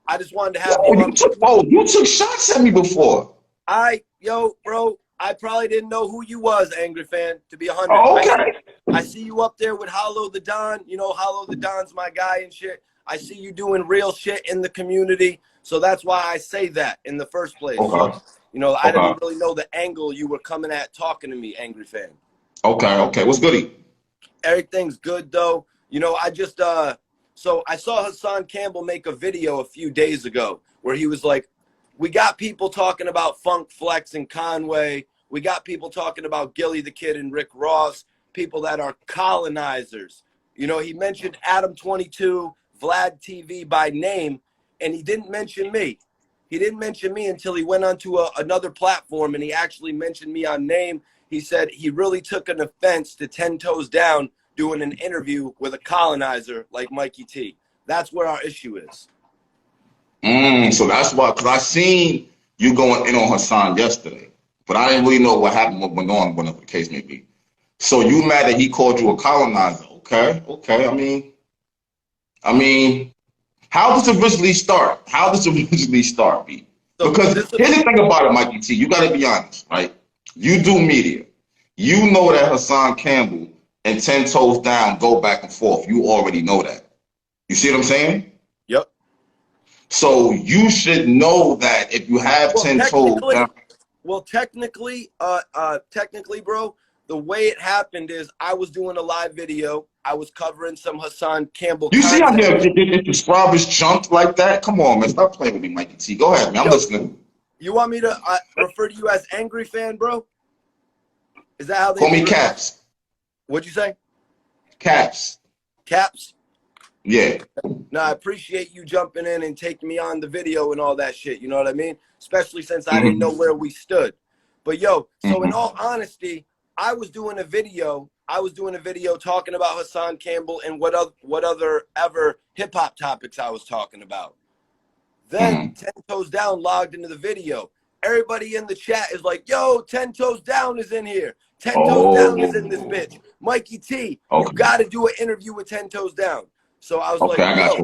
I just wanted to have you on. You took shots at me before. Bro, I probably didn't know who you was, Angry Fan, to be 100. Oh, okay. I see you up there with Hollow the Don. You know, Hollow the Don's my guy and shit. I see you doing real shit in the community. So that's why I say that in the first place. Okay. You know, I didn't really know the angle you were coming at talking to me, Angry Fan. Okay. What's goody? Everything's good, though. You know, I just, so I saw Hassan Campbell make a video a few days ago where he was like, we got people talking about Funk Flex and Conway. We got people talking about Gilly the Kid and Rick Ross, people that are colonizers. You know, he mentioned Adam 22, Vlad TV by name, and he didn't mention me. He didn't mention me until he went onto another platform, and he actually mentioned me on name. He said he really took an offense to 10 Toes Down doing an interview with a colonizer like Mikey T. That's where our issue is. So that's why, because I seen you going in on Hassan yesterday, but I didn't really know what happened, what went on, whatever the case may be. So you mad that he called you a colonizer? Okay. I mean, how does it originally start? B? Because here's the thing about it, Mikey T. You got to be honest, right? You do media. You know that Hassan Campbell and 10 Toes Down go back and forth. You already know that. You see what I'm saying? Yep. So you should know that if you have 10 Toes Down. Well, technically, bro, the way it happened is I was doing a live video. I was covering some Hassan Campbell. You see how your subscribers jumped like that? Come on, man. Stop playing with me, Mikey T. Go ahead, man. I'm listening. You want me to refer to you as Angry Fan, bro? Is that how they call me Caps? What'd you say? Caps. Caps? Yeah. No, I appreciate you jumping in and taking me on the video and all that shit. You know what I mean? Especially since I didn't know where we stood. But yo, so in all honesty, I was doing a video talking about Hassan Campbell and what other ever hip hop topics I was talking about. Then 10 Toes Down logged into the video. Everybody in the chat is like, yo, 10 Toes Down is in here. 10 Toes Down is in this bitch. Mikey T, you got to do an interview with 10 Toes Down. So I was like, I got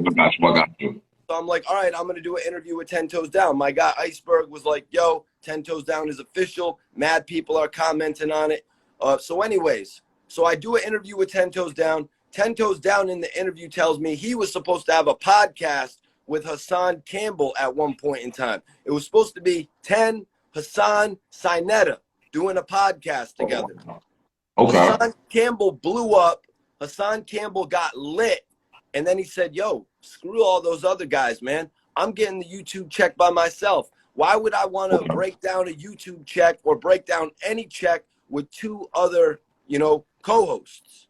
you. So I'm like, all right, I'm going to do an interview with 10 Toes Down. My guy Iceberg was like, yo, 10 Toes Down is official. Mad people are commenting on it. So anyways, so I do an interview with 10 Toes Down. 10 Toes Down in the interview tells me he was supposed to have a podcast with Hassan Campbell at one point in time. It was supposed to be 10, Hassan, Sinetta doing a podcast together. Hassan Campbell blew up. Hassan Campbell got lit. And then he said, yo, screw all those other guys, man. I'm getting the YouTube check by myself. Why would I want to break down a YouTube check or break down any check with two other, co-hosts?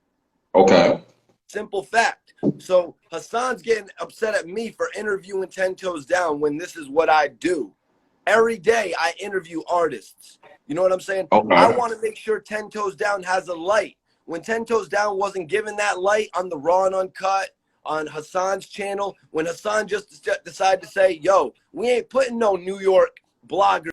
Simple fact. So Hassan's getting upset at me for interviewing 10 Toes Down when this is what I do. Every day I interview artists. You know what I'm saying? I want to make sure 10 Toes Down has a light. When 10 Toes Down wasn't given that light on the Raw and Uncut, on Hassan's channel, when Hassan just decided to say, yo, we ain't putting no New York blogger.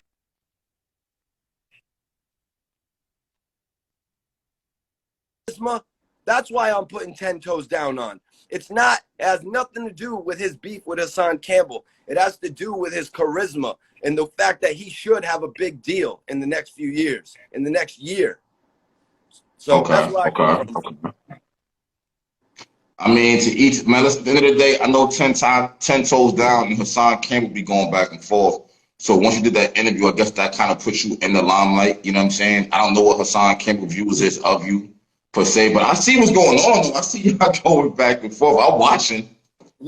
That's why I'm putting 10 Toes Down on. It has nothing to do with his beef with Hassan Campbell. It has to do with his charisma and the fact that he should have a big deal in the next few years, in the next year. So that's why I mean, to each, man, listen, at the end of the day, I know 10 Toes Down and Hassan Campbell be going back and forth. So once you did that interview, I guess that kind of puts you in the limelight. You know what I'm saying? I don't know what Hassan Campbell's views is of you, per se, but I see what's going on. I see y'all going back and forth. I'm watching.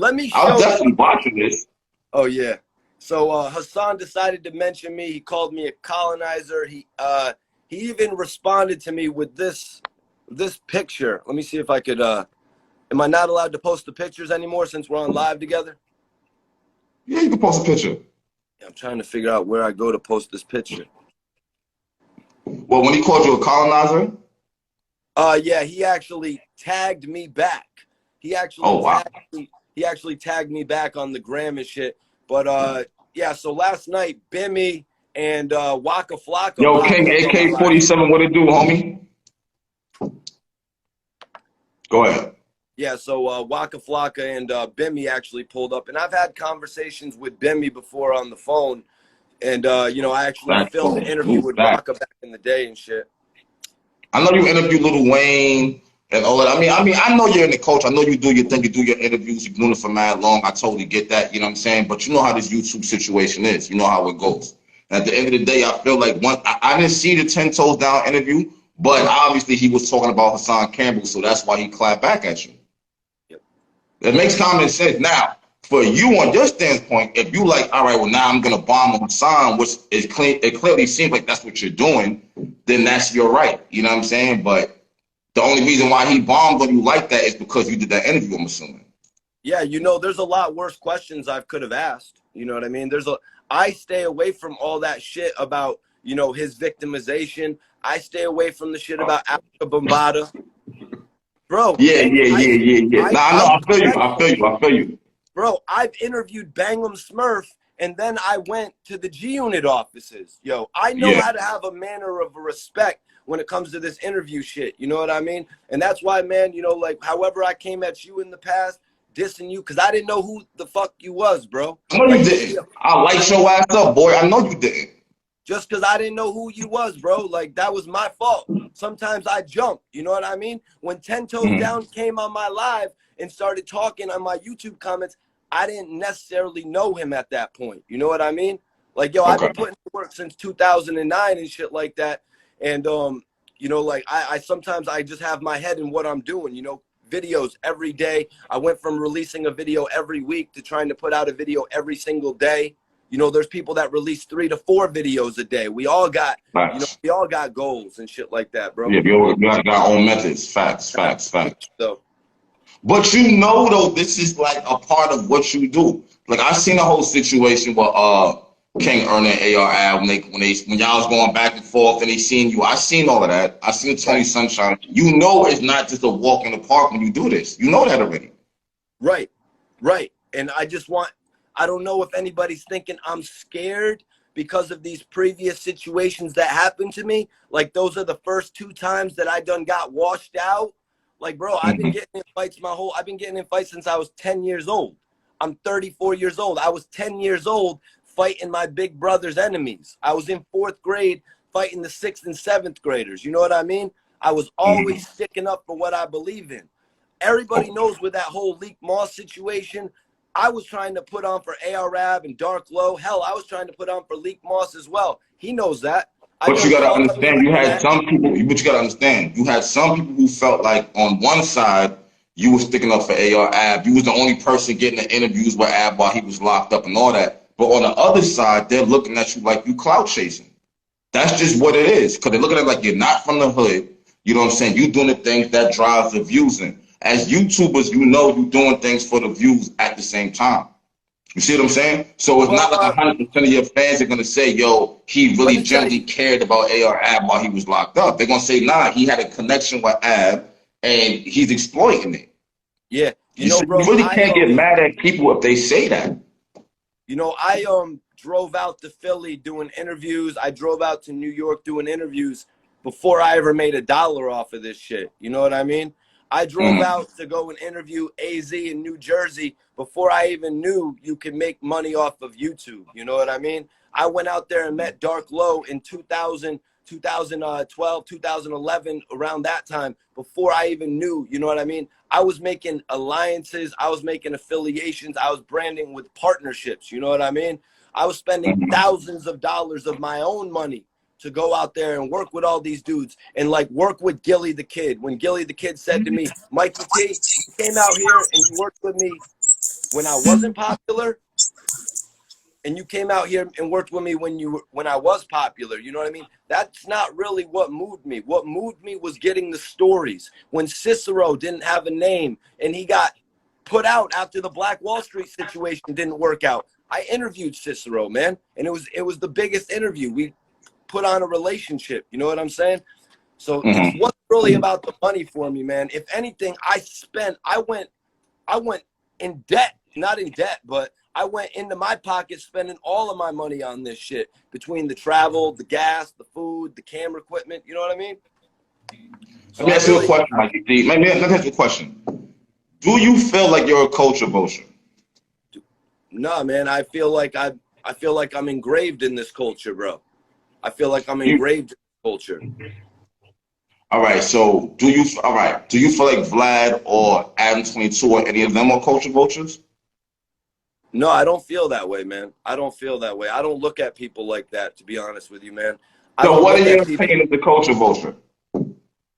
I'm definitely watching this. Oh, yeah. So Hassan decided to mention me. He called me a colonizer. He even responded to me with this picture. Let me see if I could. Am I not allowed to post the pictures anymore since we're on live together? Yeah, you can post a picture. Yeah, I'm trying to figure out where I go to post this picture. Well, when he called you a colonizer? Yeah, he actually tagged me back. He actually tagged me back on the gram and shit. But yeah, so last night, Bimmy and Waka Flocka. Yo, King AK-47, what it do, homie? Go ahead. Yeah, so Waka Flocka and Bimmy actually pulled up, and I've had conversations with Bimmy before on the phone, and you know, I actually filmed an interview with Waka back in the day and shit. I know you interview Lil Wayne and all that. I know you're in the culture. I know you do your thing. You do your interviews. You've been doing it for mad long. I totally get that. You know what I'm saying? But you know how this YouTube situation is. You know how it goes. And at the end of the day, I feel like I didn't see the 10 Toes Down interview, but obviously he was talking about Hassan Campbell, so that's why he clapped back at you. Yep. It makes common sense. Now, for you on your standpoint, if you like, all right, well, now I'm going to bomb on Hassan, which is it clearly seems like that's what you're doing, then that's your right. You know what I'm saying? But the only reason why he bombed on you like that is because you did that interview, I'm assuming. Yeah, you know, there's a lot worse questions I could have asked. You know what I mean? I stay away from all that shit about, you know, his victimization. I stay away from the shit about Africa Bombada. Bro. Yeah. Nah, I feel you. Bro, I've interviewed Bangum Smurf, and then I went to the G-Unit offices. Yo, I know how to have a manner of respect when it comes to this interview shit. You know what I mean? And that's why, man, you know, like, however I came at you in the past, dissing you, because I didn't know who the fuck you was, bro. I know you didn't. I light your ass up, boy. I know you didn't. Just because I didn't know who you was, bro. Like, that was my fault. Sometimes I jumped. You know what I mean? When 10 Toes Down came on my live and started talking on my YouTube comments, I didn't necessarily know him at that point. You know what I mean? Like, yo, I've been putting to work since 2009 and shit like that. And, you know, like, I sometimes I just have my head in what I'm doing, you know, videos every day. I went from releasing a video every week to trying to put out a video every single day. You know, there's people that release 3 to 4 videos a day. We all got, you know, we all got goals and shit like that, bro. Yeah, we got our own methods. Facts. So, but you know, though, this is like a part of what you do. Like, I've seen a whole situation with King Erna and AR when y'all was going back and forth and they seen you. I seen all of that. I seen Tony Sunshine. You know, it's not just a walk in the park when you do this. You know that already. Right. And I don't know if anybody's thinking I'm scared because of these previous situations that happened to me. Like, those are the first 2 times that I done got washed out. Like, bro, I've been getting in fights I've been getting in fights since I was 10 years old. I'm 34 years old. I was 10 years old fighting my big brother's enemies. I was in 4th grade fighting the 6th and 7th graders. You know what I mean? I was always sticking up for what I believe in. Everybody knows with that whole Leak Moss situation, I was trying to put on for ARAB and Dark Low. Hell, I was trying to put on for Leak Moss as well. He knows that. But you gotta understand, you had some people who felt like on one side, you were sticking up for AR-Ab. You was the only person getting the interviews with Ab while he was locked up and all that. But on the other side, they're looking at you like you clout chasing. That's just what it is. Because they're looking at it like you're not from the hood. You know what I'm saying? You doing the things that drives the views in. As YouTubers, you know you're doing things for the views at the same time. You see what I'm saying? So it's not like 100% of your fans are going to say, yo, he really genuinely cared about AR-Ab while he was locked up. They're going to say, nah, he had a connection with Ab and he's exploiting it. Yeah. You know, bro, you really can't get mad at people if they say that. You know, I drove out to Philly doing interviews. I drove out to New York doing interviews before I ever made $1 off of this shit. You know what I mean? I drove out to go and interview AZ in New Jersey before I even knew you could make money off of YouTube. You know what I mean? I went out there and met Dark Low in 2012, 2011, around that time, before I even knew, you know what I mean? I was making alliances. I was making affiliations. I was branding with partnerships. You know what I mean? I was spending thousands of dollars of my own money to go out there and work with all these dudes and like work with Gilly the Kid. When Gilly the Kid said to me, Mikey T, you came out here and you worked with me when I wasn't popular, and you came out here and worked with me when I was popular. You know what I mean? That's not really what moved me. What moved me was getting the stories. When Cicero didn't have a name and he got put out after the Black Wall Street situation didn't work out, I interviewed Cicero, man, and it was the biggest interview. We put on a relationship. You know what I'm saying? So it wasn't really about the money for me, man. If anything, I went in debt, not in debt, but I went into my pocket spending all of my money on this shit, between the travel, the gas, the food, the camera equipment. You know what I mean? So let me ask you a question, Mikey. Let me ask you a question. Do you feel like you're a culture vulture? No, man. I feel like I'm engraved in this culture, bro. I feel like I'm You, engraved in this culture. all right. So do you? All right. Do you feel like Vlad or Adam 22 or any of them are culture vultures? No, I don't feel that way, man. I don't feel that way. I don't look at people like that, to be honest with you, man. I So don't what look in your at people. opinion is the culture vulture?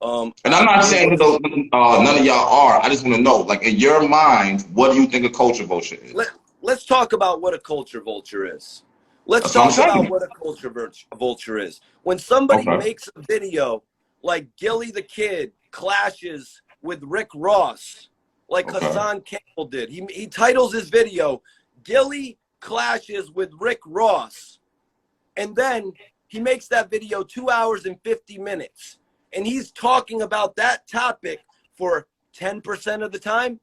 And I'm not saying that none of y'all are. I just want to know, like in your mind, what do you think a culture vulture is? Let's talk about what a culture vulture is. Let's That's what I'm talk about saying. what a culture vulture is. When somebody Okay. makes a video like Gilly the Kid clashes with Rick Ross, like Okay. Hassan Campbell did. He titles his video, Gilly clashes with Rick Ross. And then he makes that video 2 hours and 50 minutes. And he's talking about that topic for 10% of the time.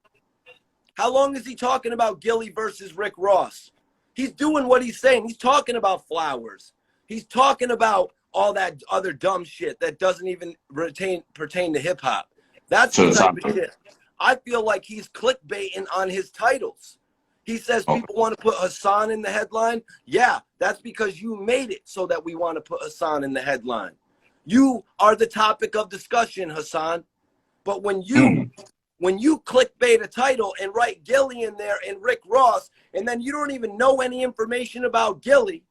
How long is he talking about Gilly versus Rick Ross? He's doing what he's saying. He's talking about flowers. He's talking about all that other dumb shit that doesn't even pertain to hip hop. That's the type of shit. I feel like he's clickbaiting on his titles. He says people want to put Hassan in the headline. Yeah, that's because you made it so that we want to put Hassan in the headline. You are the topic of discussion, Hassan. But when you clickbait a title and write Gilly in there and Rick Ross, and then you don't even know any information about Gilly,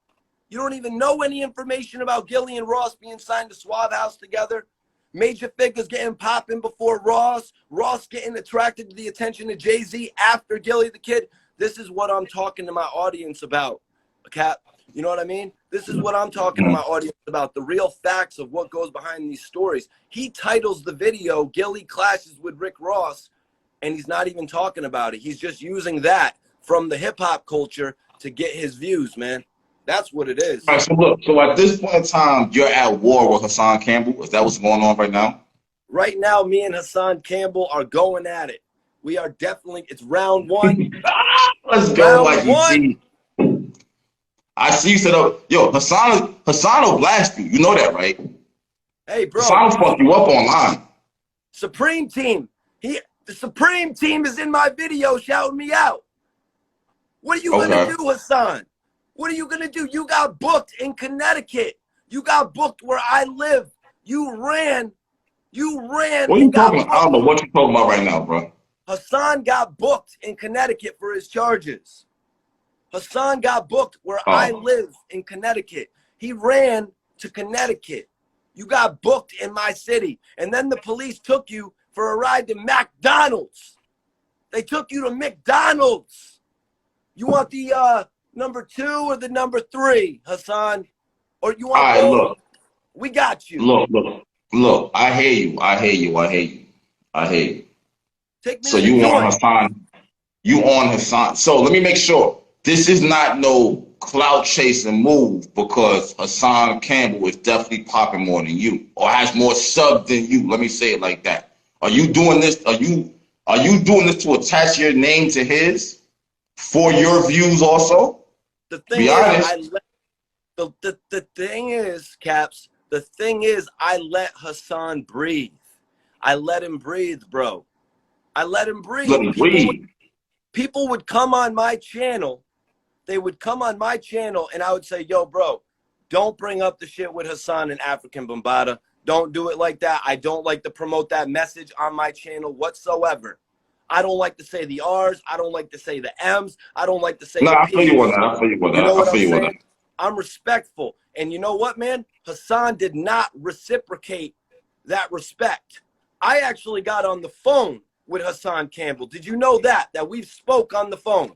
you don't even know any information about Gilly and Ross being signed to Suave House together, Major Figures getting popping before Ross getting attracted to the attention of Jay-Z after Gilly the Kid. This is what I'm talking to my audience about, Cap. You know what I mean? This is what I'm talking to my audience about, the real facts of what goes behind these stories. He titles the video, Gilly clashes with Rick Ross, and he's not even talking about it. He's just using that from the hip-hop culture to get his views, man. That's what it is. All right, so look, so at this point in time, you're at war with Hassan Campbell. Is that what's going on right now? Right now, me and Hassan Campbell are going at it. We are definitely, it's round one. Let's go, Round Mikey. I see you set up. Yo, Hassan will blast you. You know that, right? Hey, bro. Hassan will fuck you up online. Supreme Team. The Supreme Team is in my video shouting me out. What are you going to do, Hassan? What are you going to do? You got booked in Connecticut. You got booked where I live. You ran. What are you talking about? I don't know what you're talking about right now, bro. Hassan got booked in Connecticut for his charges. Hassan got booked where I live in Connecticut. He ran to Connecticut. You got booked in my city. And then the police took you for a ride to McDonald's. They took you to McDonald's. You want the number 2 or the number 3, Hassan? Or you want both? Look. We got you. Look. I hear you. Take me so to you the on joint. Hassan. You on Hassan. So let me make sure. This is not no clout chasing move because Hassan Campbell is definitely popping more than you or has more subs than you. Let me say it like that. Are you doing this? Are you doing this to attach your name to his for your views also? The thing Be honest. the thing is, Caps, the thing is I let Hassan breathe. I let him breathe, bro. I let him breathe. Let him breathe. People would come on my channel. They would come on my channel and I would say, yo, bro, don't bring up the shit with Hassan and African Bambaataa. Don't do it like that. I don't like to promote that message on my channel whatsoever. I don't like to say the R's. I don't like to say the M's. I don't like to say the P's. I feel you on that. You know what I'm saying? I'm respectful. And you know what, man? Hassan did not reciprocate that respect. I actually got on the phone with Hassan Campbell. Did you know that we've spoke on the phone?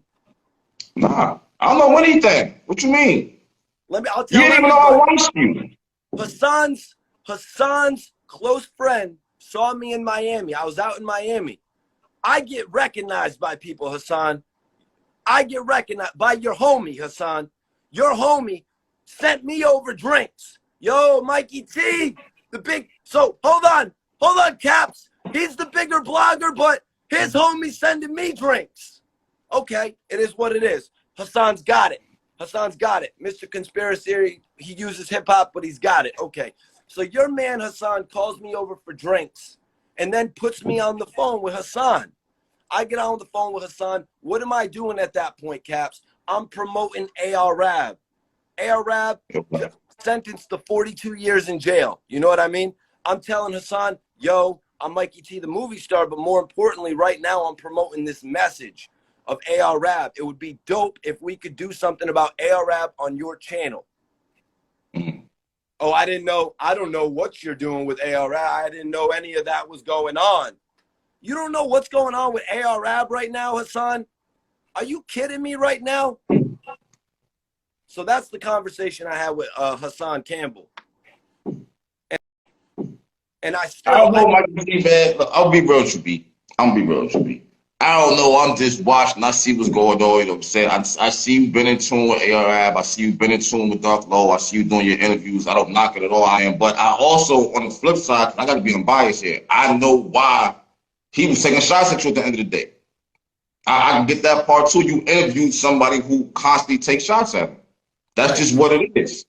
Nah, I don't know anything. What you mean? I'll tell you. You didn't even know I watched you. Hassan's close friend saw me in Miami. I was out in Miami. I get recognized by people, Hassan. I get recognized by your homie, Hassan. Your homie sent me over drinks. Yo, Mikey T, the big. So hold on, Caps. He's the bigger blogger, but his homie's sending me drinks. Okay, it is what it is. Hassan's got it. Mr. Conspiracy, he uses hip hop, but he's got it. Okay, so your man Hassan calls me over for drinks and then puts me on the phone with Hassan. I get on the phone with Hassan. What am I doing at that point, Caps? I'm promoting AR-Rab. AR-Rab sentenced to 42 years in jail. You know what I mean? I'm telling Hassan, yo, I'm Mikey T, the movie star, but more importantly, right now I'm promoting this message of AR-Rab. It would be dope if we could do something about AR-Rab on your channel. Oh, I didn't know. I don't know what you're doing with AR-Rab. I didn't know any of that was going on. You don't know what's going on with AR-Rab right now, Hassan? Are you kidding me right now? So that's the conversation I had with Hassan Campbell. And I still... I don't know, Mikey, man. Look, I'll be real with you, B. I'm gonna be real with you, B. I don't know. I'm just watching. I see what's going on. You know what I'm saying? I see you been in tune with AR-Rab. I see you been in tune with Dark Low. I see you doing your interviews. I don't knock it at all. I am. But I also, on the flip side, I got to be unbiased here. I know why he was taking shots at you at the end of the day. I can get that part too. You interviewed somebody who constantly takes shots at him. That's just what it is.